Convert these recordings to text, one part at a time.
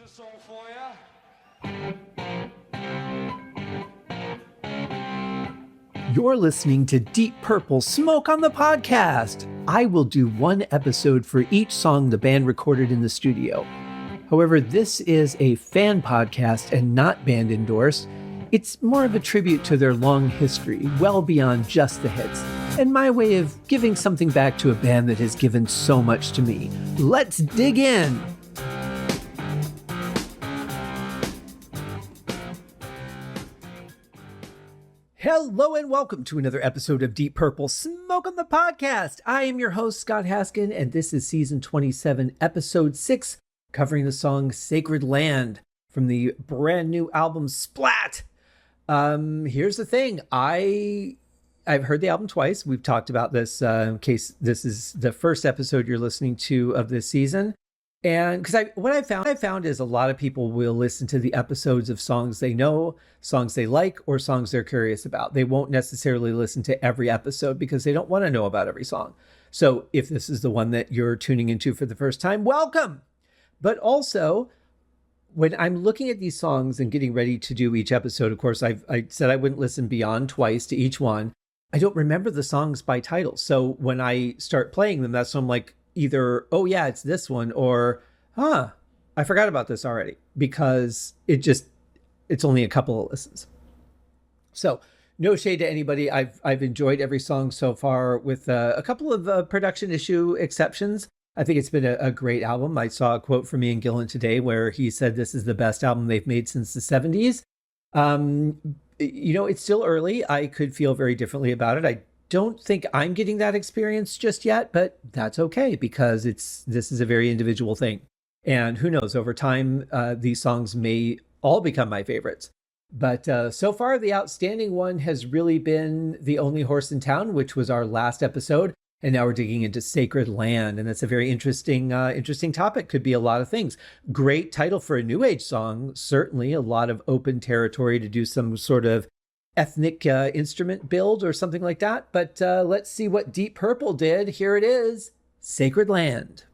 a song for you. You're listening to Deep Purple Smoke on the Podcast. I will do one episode for each song the band recorded in the studio. However, this is a fan podcast and not band endorsed. It's more of a tribute to their long history, well beyond just the hits, and my way of giving something back to a band that has given so much to me. Let's dig in! Hello and welcome to another episode of Deep Purple Smoke on the Podcast. I am your host, Scott Haskin, and this is season 27, episode 6, covering the song Sacred Land from the brand new album Splat. Here's the thing. I've heard the album twice. We've talked about this in case this is the first episode you're listening to of this season. And because what I found is a lot of people will listen to the episodes of songs they know, songs they like, or songs they're curious about. They won't necessarily listen to every episode because they don't want to know about every song. So if this is the one that you're tuning into for the first time, welcome. But also, when I'm looking at these songs and getting ready to do each episode, of course, I said I wouldn't listen beyond twice to each one. I don't remember the songs by title. So when I start playing them, that's when I'm like, either, oh yeah, it's this one, or, I forgot about this already, because it's only a couple of listens. So no shade to anybody. I've enjoyed every song so far with a couple of production issue exceptions. I think it's been a great album. I saw a quote from Ian Gillan today where he said this is the best album they've made since the 70s. It's still early. I could feel very differently about it. I don't think I'm getting that experience just yet, but that's okay because this is a very individual thing. And who knows, over time, these songs may all become my favorites. But so far, the outstanding one has really been The Only Horse in Town, which was our last episode. And now we're digging into Sacred Land. And that's a very interesting topic. Could be a lot of things. Great title for a new age song. Certainly a lot of open territory to do some sort of ethnic instrument build or something like that. But let's see what Deep Purple did. Here it is, Sacred Land.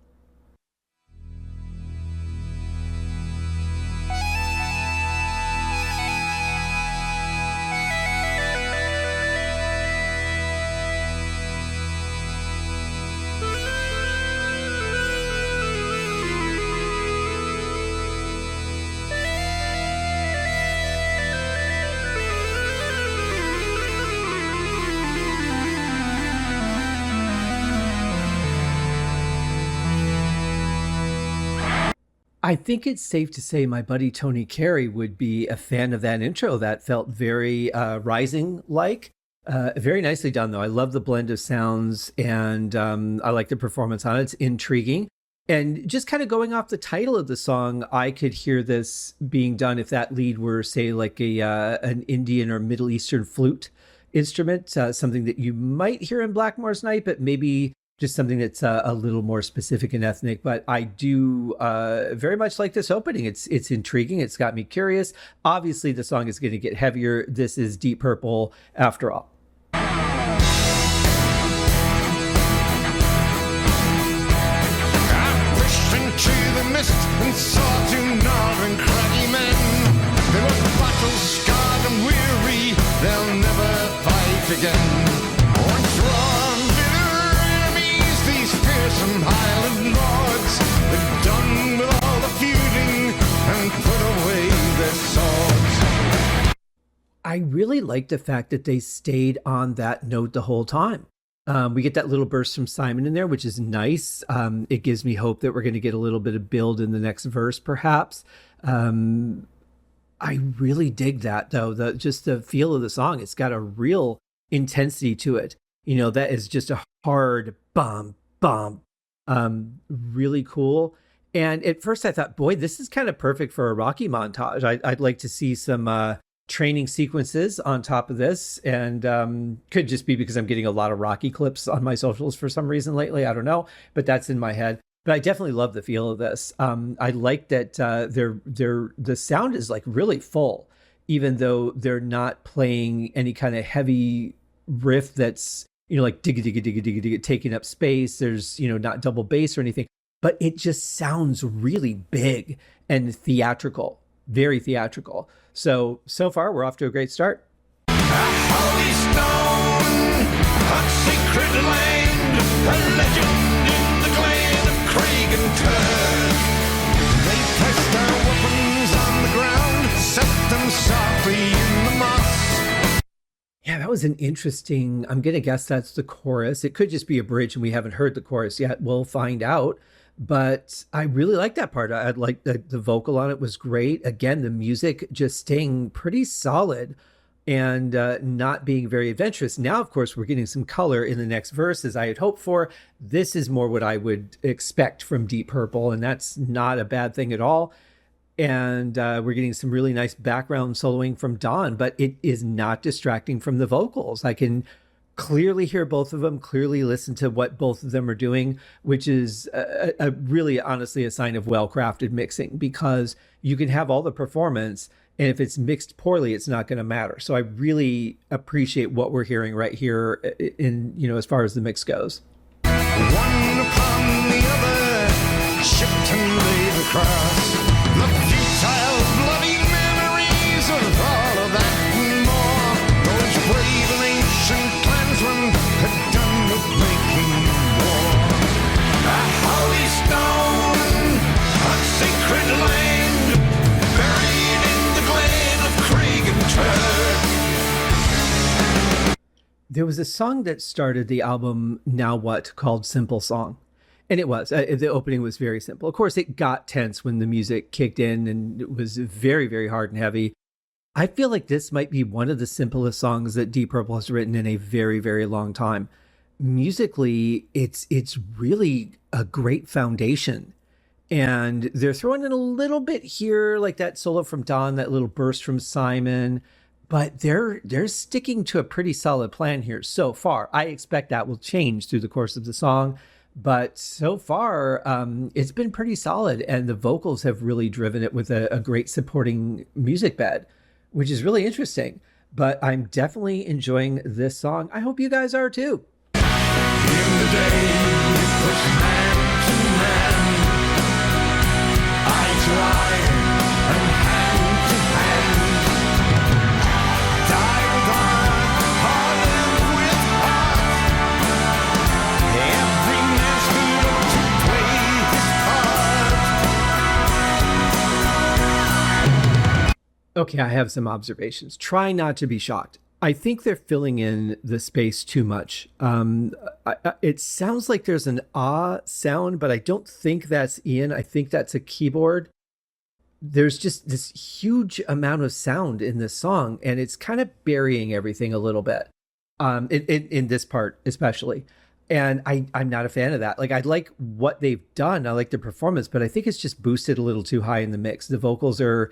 I think it's safe to say my buddy Tony Carey would be a fan of that intro. That felt very Rising-like. Very nicely done, though. I love the blend of sounds, and I like the performance on it. It's intriguing. And just kind of going off the title of the song, I could hear this being done if that lead were, say, like an Indian or Middle Eastern flute instrument, something that you might hear in Blackmore's Night, but maybe just something that's a little more specific and ethnic. But I do very much like this opening. It's intriguing. It's got me curious. Obviously, the song is going to get heavier. This is Deep Purple after all. I pushed into the mist and saw two northern craggy men. They were battle-scarred and weary. They'll never fight again. Once drawn some Highland lords, they've done with all the feuding and put away their swords. I really like the fact that they stayed on that note the whole time. We get that little burst from Simon in there, which is nice. It gives me hope that we're going to get a little bit of build in the next verse, perhaps. I really dig that, though. Just the feel of the song. It's got a real intensity to it. That is just a hard bump. Really cool. And at first I thought, boy, this is kind of perfect for a Rocky montage. I'd like to see some training sequences on top of this, and could just be because I'm getting a lot of Rocky clips on my socials for some reason lately. I don't know, but that's in my head. But I definitely love the feel of this. I like that the sound is like really full, even though they're not playing any kind of heavy riff that's like digga digga digga digga digga taking up space. There's not double bass or anything, but it just sounds really big and theatrical, very theatrical. So far, we're off to a great start. A holy stone, a secret land, a legend in the glen of Craig and Turk. They placed their weapons on the ground, set them softly in the moss. Yeah, that was an interesting, I'm going to guess that's the chorus. It could just be a bridge and we haven't heard the chorus yet. We'll find out. But I really like that part. I like the vocal on it was great. Again, the music just staying pretty solid and not being very adventurous. Now, of course, we're getting some color in the next verse, as I had hoped for. This is more what I would expect from Deep Purple, and that's not a bad thing at all. And we're getting some really nice background soloing from Dawn, but it is not distracting from the vocals. I can clearly hear both of them, clearly listen to what both of them are doing, which is a really, honestly, a sign of well-crafted mixing, because you can have all the performance, and if it's mixed poorly, it's not going to matter. So I really appreciate what we're hearing right here in, as far as the mix goes. One upon the other, shipped and laid across the futile, bloody memories of all of that and more. Those brave and ancient clansmen had done with making war. A holy stone, a sacred land, buried in the glen of Craig and Turk. There was a song that started the album Now What called Simple Song. And it was. The opening was very simple. Of course, it got tense when the music kicked in, and it was very, very hard and heavy. I feel like this might be one of the simplest songs that Deep Purple has written in a very, very long time. Musically, it's really a great foundation. And they're throwing in a little bit here, like that solo from Dawn, that little burst from Simon. But they're sticking to a pretty solid plan here so far. I expect that will change through the course of the song. But so far, it's been pretty solid, and the vocals have really driven it with a great supporting music bed, which is really interesting. But I'm definitely enjoying this song. I hope you guys are too. In the day it was man to man, eye to eye, and hand to hand. Die with eye, heart with heart. Every man stood up to play his part. Okay, I have some observations. Try not to be shocked. I think they're filling in the space too much. It sounds like there's an ah sound, but I don't think that's Ian. I think that's a keyboard. There's just this huge amount of sound in this song, and it's kind of burying everything a little bit, in this part especially. And I'm not a fan of that. Like, I like what they've done. I like the performance, but I think it's just boosted a little too high in the mix. The vocals are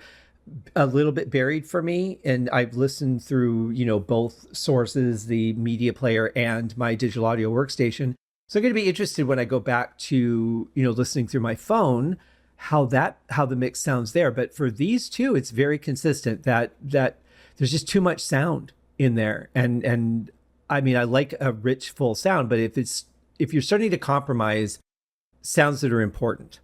a little bit buried for me, and I've listened through both sources, the media player and my digital audio workstation. So I'm going to be interested when I go back to listening through my phone how the mix sounds there. But for these two, it's very consistent that there's just too much sound in there, and I mean, I like a rich full sound, but if you're starting to compromise sounds that are important,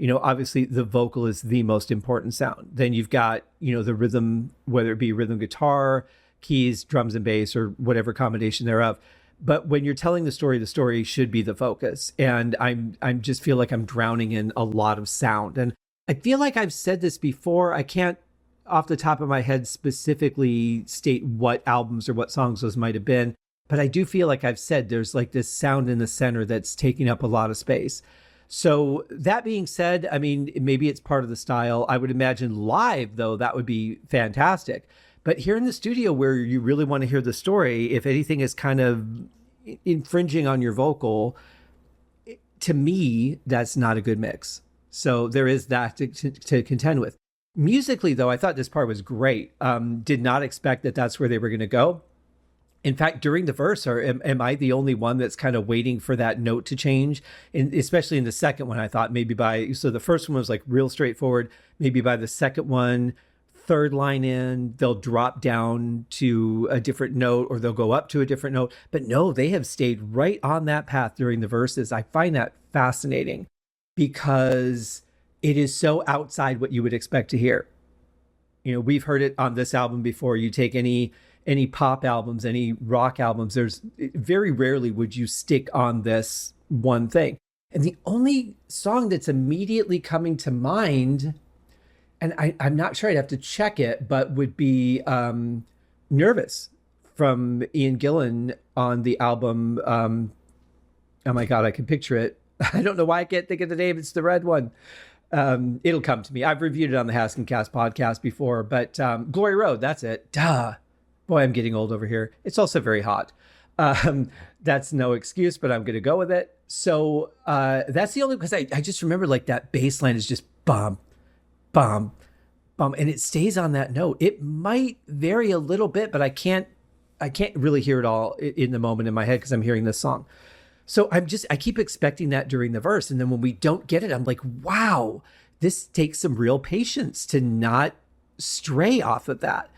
obviously the vocal is the most important sound. Then you've got, the rhythm, whether it be rhythm guitar, keys, drums and bass, or whatever combination thereof. But when you're telling the story should be the focus. And I'm just feel like I'm drowning in a lot of sound. And I feel like I've said this before. I can't off the top of my head specifically state what albums or what songs those might have been. But I do feel like I've said there's like this sound in the center that's taking up a lot of space. So that being said, I mean, maybe it's part of the style. I would imagine live, though, that would be fantastic. But here in the studio where you really want to hear the story, if anything is kind of infringing on your vocal, to me, that's not a good mix. So there is that to contend with. Musically, though, I thought this part was great. Did not expect that that's where they were going to go. In fact, during the verse, am I the only one that's kind of waiting for that note to change? And especially in the second one, I thought so the first one was like real straightforward. Maybe by the second one, third line in, they'll drop down to a different note or they'll go up to a different note. But no, they have stayed right on that path during the verses. I find that fascinating because it is so outside what you would expect to hear. You know, we've heard it on this album before. You take any pop albums, any rock albums, there's very rarely would you stick on this one thing. And the only song that's immediately coming to mind, and I'm not sure, I'd have to check it, but would be Nervous from Ian Gillan on the album. Oh my God, I can picture it. I don't know why I can't think of the name. It's the red one. It'll come to me. I've reviewed it on the Haskincast podcast before, but Glory Road, that's it. Duh. Boy, I'm getting old over here. It's also very hot. That's no excuse, but I'm going to go with it. So that's the only, because I just remember like that bass line is just bum, bum, bum, and it stays on that note. It might vary a little bit, but I can't really hear it all in the moment in my head because I'm hearing this song. So I keep expecting that during the verse. And then when we don't get it, I'm like, wow, this takes some real patience to not stray off of that.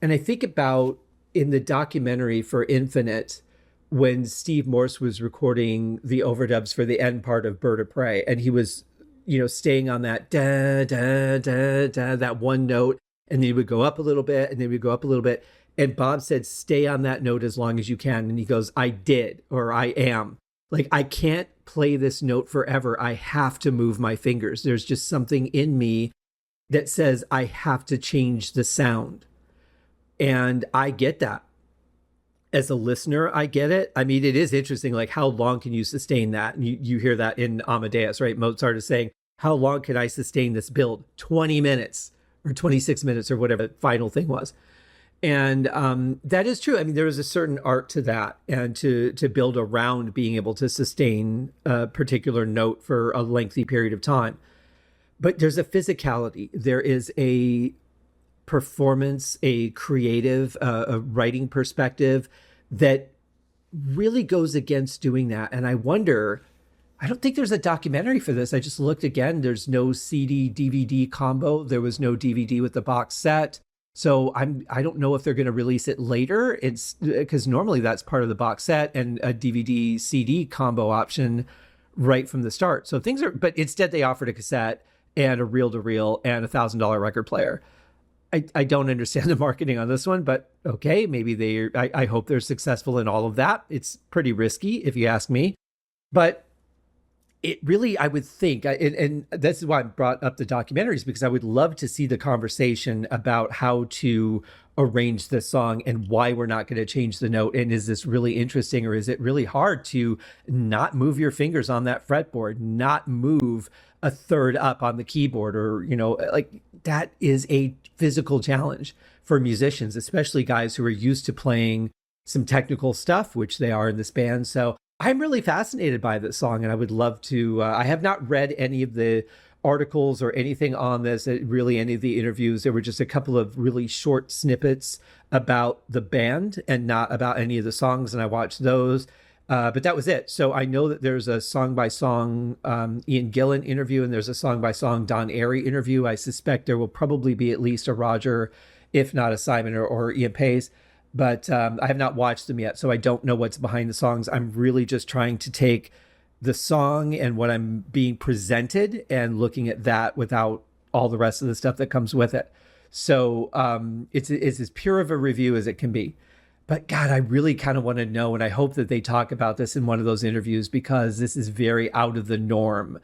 And I think about in the documentary for Infinite, when Steve Morse was recording the overdubs for the end part of Bird of Prey, and he was, you know, staying on that da, da, da, da, that one note, and then he would go up a little bit, and then he would go up a little bit. And Bob said, stay on that note as long as you can. And he goes, I did, or I am. Like, I can't play this note forever. I have to move my fingers. There's just something in me that says I have to change the sound. And I get that. As a listener, I get it. I mean, it is interesting, like, how long can you sustain that? And you hear that in Amadeus, right? Mozart is saying, how long can I sustain this build? 20 minutes or 26 minutes or whatever the final thing was. And that is true. I mean, there is a certain art to that, and to build around being able to sustain a particular note for a lengthy period of time. But there's a physicality. There is a performance, a creative, a writing perspective that really goes against doing that. And I wonder, I don't think there's a documentary for this. I just looked again. There's no CD DVD combo. There was no DVD with the box set. So I don't know if they're going to release it later. It's because normally that's part of the box set and a DVD CD combo option right from the start. So things are, but instead they offered a cassette and a reel-to-reel and $1,000 record player. I don't understand the marketing on this one, but okay, maybe I hope they're successful in all of that. It's pretty risky if you ask me, but it really, I would think, and this is why I brought up the documentaries, because I would love to see the conversation about how to arrange this song and why we're not going to change the note. And is this really interesting, or is it really hard to not move your fingers on that fretboard, not move a third up on the keyboard, or, you know, like that is a physical challenge for musicians, especially guys who are used to playing some technical stuff, which they are in this band. So I'm really fascinated by this song, and I would love to. I have not read any of the articles or anything on this, really any of the interviews. There were just a couple of really short snippets about the band and not about any of the songs, and I watched those. But that was it. So I know that there's a song-by-song Ian Gillan interview, and there's a song-by-song Don Airey interview. I suspect there will probably be at least a Roger, if not a Simon or Ian Pace. But I have not watched them yet, so I don't know what's behind the songs. I'm really just trying to take the song and what I'm being presented and looking at that without all the rest of the stuff that comes with it. So it's as pure of a review as it can be. But God, I really kind of want to know, and I hope that they talk about this in one of those interviews, because this is very out of the norm.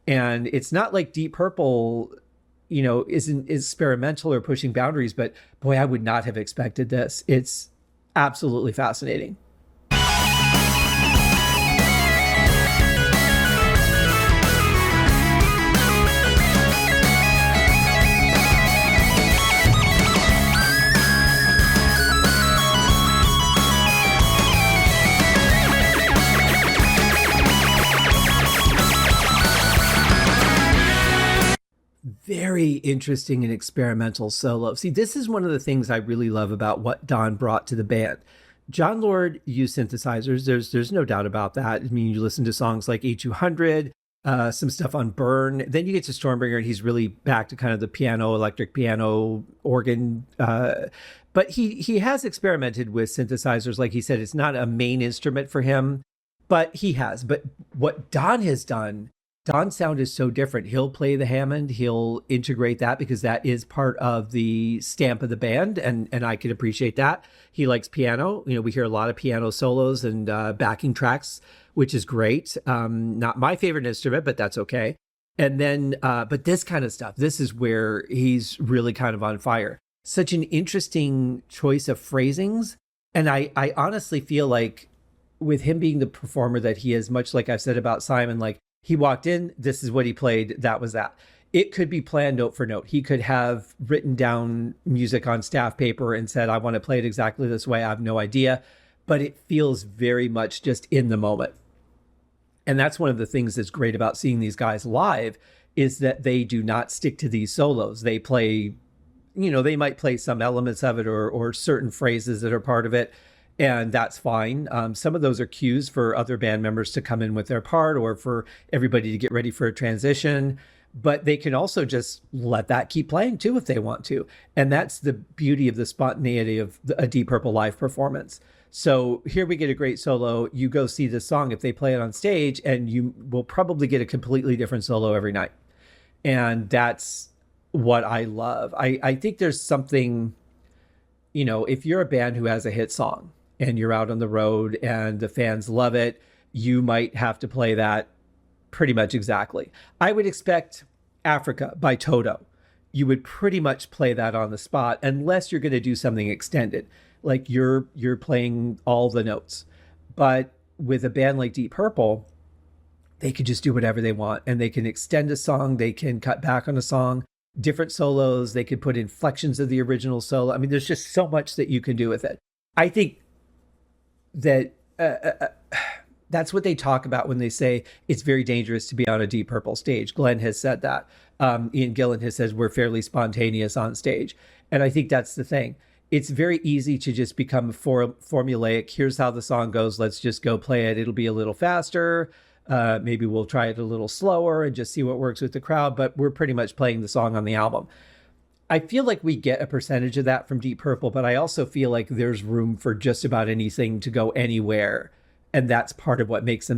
And it's not like Deep Purple, you know, isn't experimental or pushing boundaries, but boy, I would not have expected this. It's absolutely fascinating. Very interesting and experimental solo. See, this is one of the things I really love about what Don brought to the band. John Lord used synthesizers. There's no doubt about that. I mean, you listen to songs like A200, some stuff on Burn. Then you get to Stormbringer, and he's really back to kind of the piano, electric piano, organ. But he has experimented with synthesizers. Like he said, it's not a main instrument for him, but he has. But what Don has done Don's sound is so different. He'll play the Hammond, he'll integrate that because that is part of the stamp of the band, and I can appreciate that. He likes piano. We hear a lot of piano solos and backing tracks, which is great. Not my favorite instrument, but that's okay. And then, but this kind of stuff, this is where he's really kind of on fire. Such an interesting choice of phrasings. And I honestly feel like with him being the performer that he is, much like I've said about Simon, like he walked in, this is what he played, that was that. It could be planned note for note. He could have written down music on staff paper and said, I want to play it exactly this way. I have no idea. But it feels very much just in the moment. And that's one of the things that's great about seeing these guys live is that they do not stick to these solos. They play, they might play some elements of it or certain phrases that are part of it. And that's fine. Some of those are cues for other band members to come in with their part or for everybody to get ready for a transition. But they can also just let that keep playing too if they want to. And that's the beauty of the spontaneity of a Deep Purple live performance. So here we get a great solo. You go see this song if they play it on stage, and you will probably get a completely different solo every night. And that's what I love. I think there's something, if you're a band who has a hit song and you're out on the road and the fans love it, you might have to play that pretty much exactly. I would expect Africa by Toto. You would pretty much play that on the spot unless you're going to do something extended. Like you're playing all the notes. But with a band like Deep Purple, they could just do whatever they want, and they can extend a song, they can cut back on a song, different solos, they could put inflections of the original solo. I mean, there's just so much that you can do with it. I think that that's what they talk about when they say it's very dangerous to be on a Deep Purple stage. Glenn has said that. Ian Gillan has said we're fairly spontaneous on stage. And I think that's the thing. It's very easy to just become formulaic. Here's how the song goes. Let's just go play it. It'll be a little faster. Maybe we'll try it a little slower and just see what works with the crowd. But we're pretty much playing the song on the album. I feel like we get a percentage of that from Deep Purple, but I also feel like there's room for just about anything to go anywhere. And that's part of what makes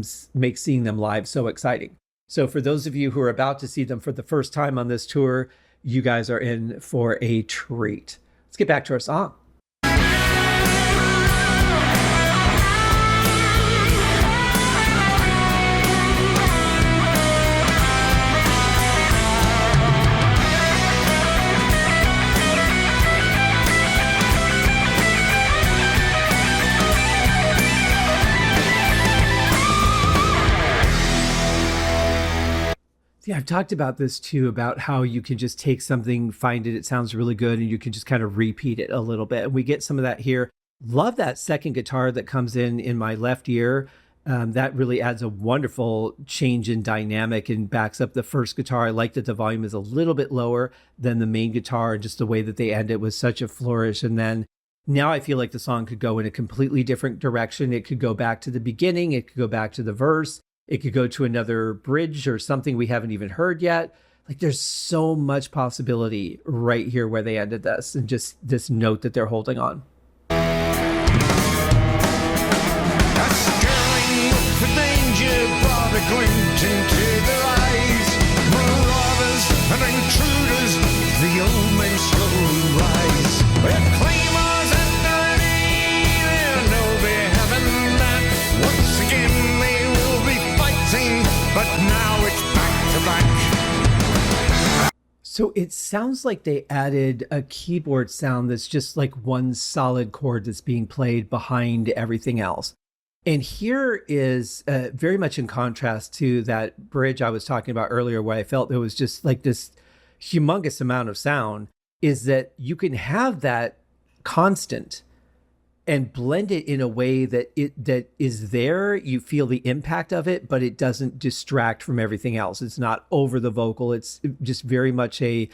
seeing them live so exciting. So for those of you who are about to see them for the first time on this tour, you guys are in for a treat. Let's get back to our song. Yeah, I've talked about this too, about how you can just take something, find it sounds really good, and you can just kind of repeat it a little bit. And we get some of that here. Love that second guitar that comes in my left ear. That really adds a wonderful change in dynamic and backs up the first guitar. I like that the volume is a little bit lower than the main guitar, just the way that they end it with such a flourish. And then now I feel like the song could go in a completely different direction. It could go back to the beginning. It could go back to the verse. It could go to another bridge or something we haven't even heard yet. Like there's so much possibility right here where they ended this and just this note that they're holding on. A skirling look for danger brought a glint into their eyes. Marauders and intruders, the old men slowly rise. With claymores at their knee, they'll know they haven't that. Once again they will be fighting, but now it's back to back. So it sounds like they added a keyboard sound that's just like one solid chord that's being played behind everything else. And here is very much in contrast to that bridge I was talking about earlier, where I felt there was just like this humongous amount of sound, is that you can have that constant and blend it in a way that is there. You feel the impact of it, but it doesn't distract from everything else. It's not over the vocal. It's just very much a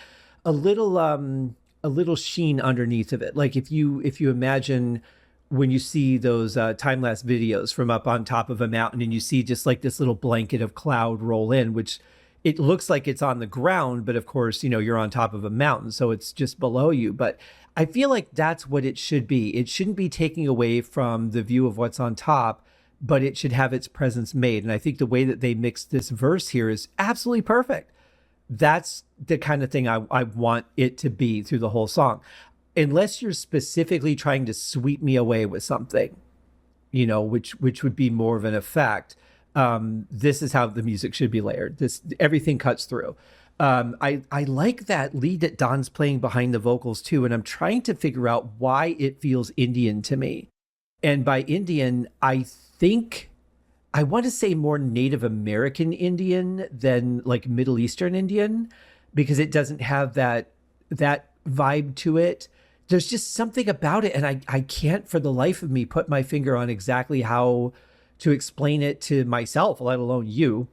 little sheen underneath of it. Like if you imagine when you see those time-lapse videos from up on top of a mountain and you see just like this little blanket of cloud roll in, which it looks like it's on the ground, but of course, you're on top of a mountain, so it's just below you. But I feel like that's what it should be. It shouldn't be taking away from the view of what's on top, but it should have its presence made. And I think the way that they mixed this verse here is absolutely perfect. That's the kind of thing I want it to be through the whole song. Unless you're specifically trying to sweep me away with something, which would be more of an effect. This is how the music should be layered. Everything cuts through. I like that lead that Don's playing behind the vocals too, and I'm trying to figure out why it feels Indian to me. And by Indian, I think I want to say more Native American Indian than like Middle Eastern Indian, because it doesn't have that vibe to it. There's just something about it, and I can't for the life of me put my finger on exactly how to explain it to myself, let alone you.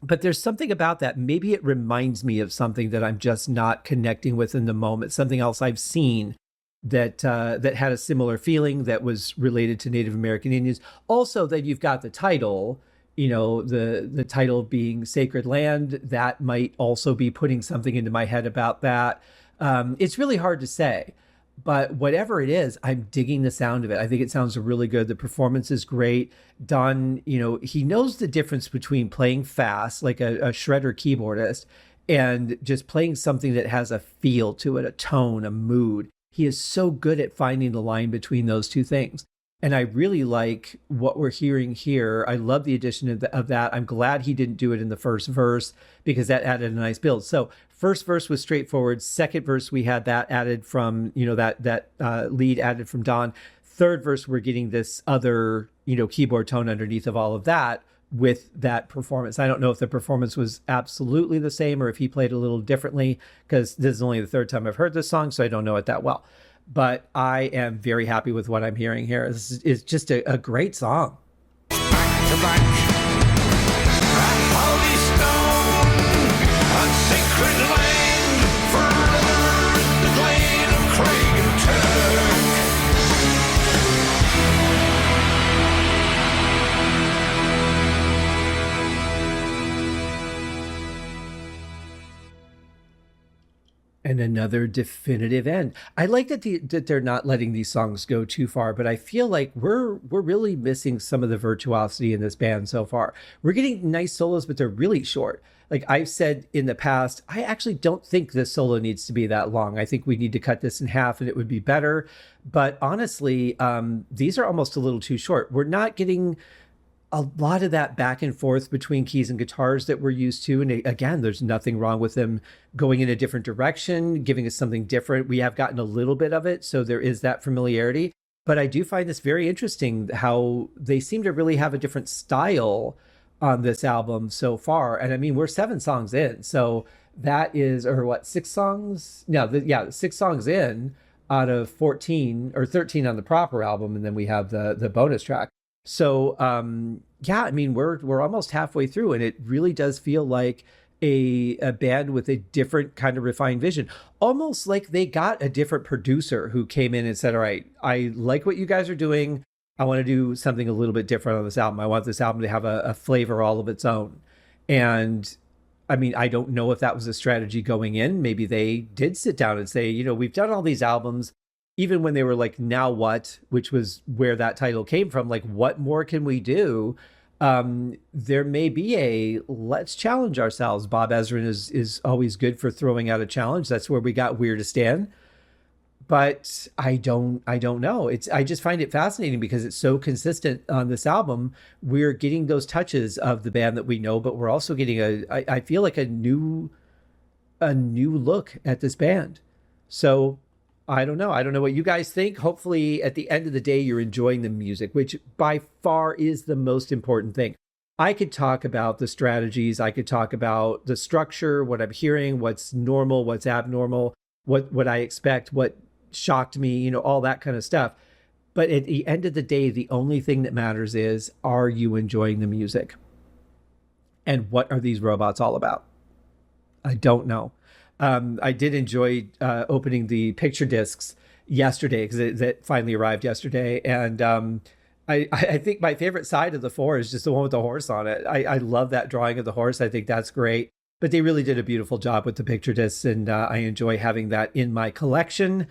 But there's something about that. Maybe it reminds me of something that I'm just not connecting with in the moment, something else I've seen that had a similar feeling that was related to Native American Indians. Also, that you've got the title, the title being Sacred Land, that might also be putting something into my head about that. It's really hard to say, but whatever it is, I'm digging the sound of it. I think it sounds really good. The performance is great. Don, he knows the difference between playing fast, like a shredder keyboardist, and just playing something that has a feel to it, a tone, a mood. He is so good at finding the line between those two things. And I really like what we're hearing here. I love the addition of that. I'm glad he didn't do it in the first verse, because that added a nice build. So first verse was straightforward. Second verse, we had that added from, that lead added from Don. Third verse, we're getting this other, keyboard tone underneath of all of that with that performance. I don't know if the performance was absolutely the same or if he played a little differently, because this is only the third time I've heard this song, so I don't know it that well. But I am very happy with what I'm hearing here. This is just a great song. Back to back, that holy stone, on sacred land, forever in the glade of Craig and Turk. And another definitive end. I like that they're not letting these songs go too far, but I feel like we're really missing some of the virtuosity in this band so far. We're getting nice solos, but they're really short. Like I've said in the past, I actually don't think this solo needs to be that long. I think we need to cut this in half and it would be better. But honestly, these are almost a little too short. We're not getting a lot of that back and forth between keys and guitars that we're used to. And again, there's nothing wrong with them going in a different direction, giving us something different. We have gotten a little bit of it, so there is that familiarity. But I do find this very interesting how they seem to really have a different style on this album so far. And I mean, we're 7 songs in, so that is, or what, 6 songs? No, 6 songs in out of 14 or 13 on the proper album. And then we have the bonus track. So, I mean, we're almost halfway through, and it really does feel like a band with a different kind of refined vision, almost like they got a different producer who came in and said, all right, I like what you guys are doing. I want to do something a little bit different on this album. I want this album to have a flavor all of its own. And I mean, I don't know if that was a strategy going in. Maybe they did sit down and say, we've done all these albums. Even when they were like, now what, which was where that title came from, like, what more can we do? There may be let's challenge ourselves. Bob Ezrin is always good for throwing out a challenge. That's where we got Weirdistan. But I don't know. I just find it fascinating because it's so consistent on this album. We're getting those touches of the band that we know, but we're also getting I feel like a new look at this band. So I don't know. I don't know what you guys think. Hopefully, at the end of the day, you're enjoying the music, which by far is the most important thing. I could talk about the strategies. I could talk about the structure, what I'm hearing, what's normal, what's abnormal, what I expect, what shocked me, all that kind of stuff. But at the end of the day, the only thing that matters is, are you enjoying the music? And what are these robots all about? I don't know. I did enjoy opening the picture discs yesterday because it finally arrived yesterday. And I think my favorite side of the 4 is just the one with the horse on it. I love that drawing of the horse. I think that's great. But they really did a beautiful job with the picture discs, and I enjoy having that in my collection.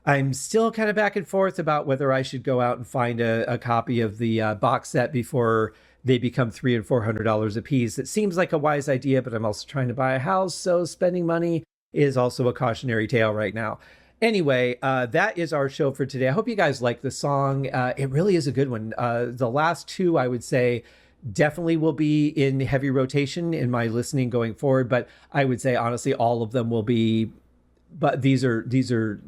I'm still kind of back and forth about whether I should go out and find a copy of the box set before they become $300 and $400 a piece. It seems like a wise idea, but I'm also trying to buy a house, so spending money is also a cautionary tale right now. Anyway, that is our show for today. I hope you guys like the song. It really is a good one. The last two, I would say, definitely will be in heavy rotation in my listening going forward, but I would say honestly all of them will be, but these are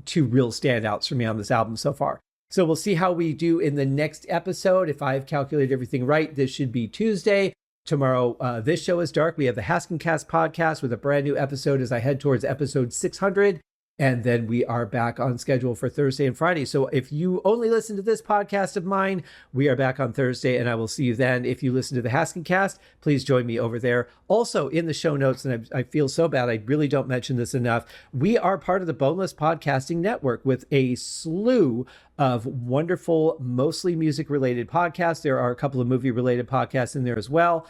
two real standouts for me on this album so far. So we'll see how we do in the next episode. If I've calculated everything right, this should be Tuesday. Tomorrow, This Show is Dark. We have the Haskincast podcast with a brand new episode as I head towards episode 600. And then we are back on schedule for Thursday and Friday. So if you only listen to this podcast of mine, we are back on Thursday and I will see you then. If you listen to the Haskincast, please join me over there. Also in the show notes, and I feel so bad, I really don't mention this enough, we are part of the Boneless Podcasting Network with a slew of wonderful, mostly music-related podcasts. There are a couple of movie-related podcasts in there as well.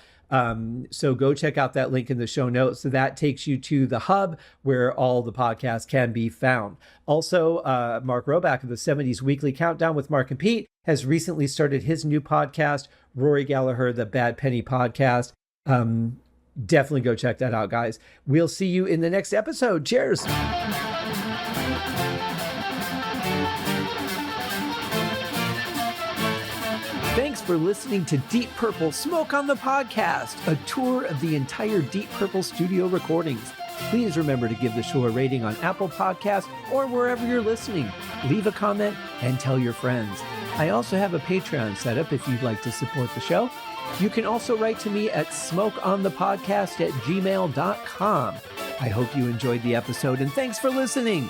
So go check out that link in the show notes. So that takes you to the hub where all the podcasts can be found. Also, Mark Roback of the 70s Weekly Countdown with Mark and Pete has recently started his new podcast, Rory Gallagher, the Bad Penny Podcast. Definitely go check that out, guys. We'll see you in the next episode. Cheers. Thanks for listening to Deep Purple Smoke on the Podcast, a tour of the entire Deep Purple studio recordings. Please remember to give the show a rating on Apple Podcasts or wherever you're listening. Leave a comment and tell your friends. I also have a Patreon set up if you'd like to support the show. You can also write to me at smokeonthepodcast@gmail.com. I hope you enjoyed the episode and thanks for listening.